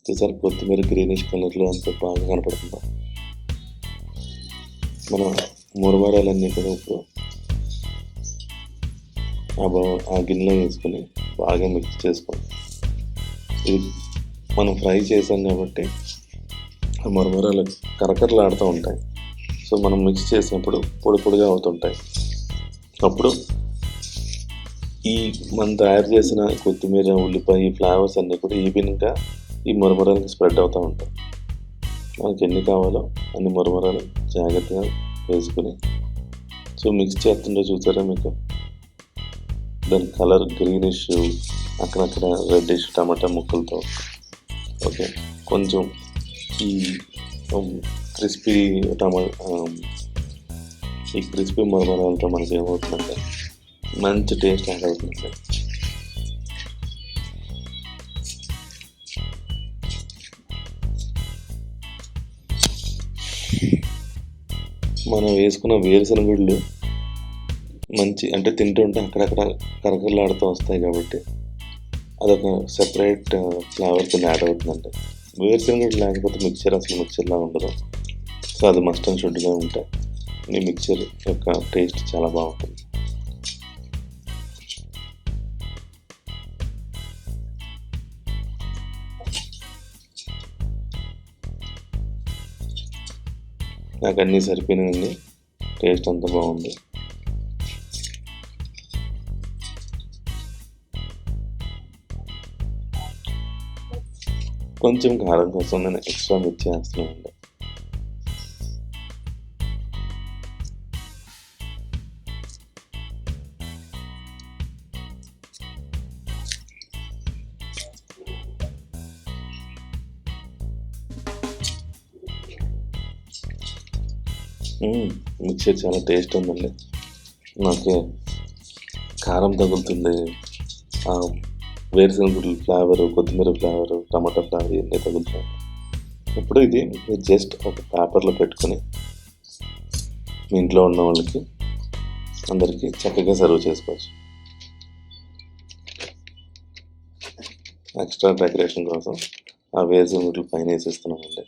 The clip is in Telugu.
చూసారు కొత్తిమీర గ్రీనిష్ కలర్లో అంత బాగా కనపడుతుందా. మనం మురమరాలన్నీ కూడా ఇప్పుడు ఆ గిన్నెలో వేసుకొని బాగా మిక్స్ చేసుకోండి. ఇది మనం ఫ్రై చేసాం కాబట్టి ఆ మురమరాలు కరకరలాడుతూ ఉంటాయి. సో మనం మిక్స్ చేసినప్పుడు పొడి పొడిగా అవుతుంటాయి. అప్పుడు ఈ మనం తయారు చేసిన కొత్తిమీర, ఉల్లిపాయ, ఫ్లేవర్స్ అన్నీ కూడా ఈవెన్గా ఈ మురమరాలకు స్ప్రెడ్ అవుతూ ఉంటాయి. మనకి ఎన్ని కావాలో అన్ని మురమరాలు జాగ్రత్తగా వేసుకుని సో మిక్స్ చేస్తుంటే చూసారా మీకు దాని కలర్ గ్రీనిష్, అక్కడక్కడ రెడ్డిష్ టమాటా ముక్కలతో. ఓకే, కొంచెం ఈ క్రిస్పీ ఈ క్రిస్పీ మురమరాలతో మనకి ఏమవుతుందంటే మంచి టేస్ట్ యాడ్ అవుతుంది. మనం వేసుకున్న వేరుశనగుళ్ళు మంచి అంటే తింటుంటే అక్కడక్కడ కరకరలాడుతూ వస్తాయి కాబట్టి అదొక సెపరేట్ ఫ్లేవర్ కింద యాడ్ అవుతుందండి. వేరుశనగుళ్ళు లేకపోతే మిక్చర్ అసలు మిక్చర్లా ఉండదు. సో అది మస్ట్ అండ్ షుడ్గా ఉంటాయి. ఈ మిక్చర్ యొక్క టేస్ట్ చాలా బాగుంటుంది. నాకు అన్నీ సరిపోయినాయండి. టేస్ట్ అంతా బాగుంది. కొంచెం కారం కోసం నేను ఎక్స్ట్రా మిర్చి వేస్తున్నానండి. మిక్చర్ చాలా టేస్ట్ ఉందండి. నాకు కారం తగులుతుంది, వేరుశనగుడ్ల ఫ్లేవరు, కొత్తిమీర ఫ్లేవరు, టమాటా ఫ్లేవర్ ఇవన్నీ తగులుతాయి. ఇప్పుడు ఇది జస్ట్ ఒక పేపర్లో పెట్టుకొని మీ ఇంట్లో ఉన్న వాళ్ళకి అందరికీ చక్కగా సర్వ్ చేసుకోవచ్చు. ఎక్స్ట్రా డెకరేషన్ కోసం ఆ వేరుశనగుడ్లు పైన వేసేస్తున్నామండి.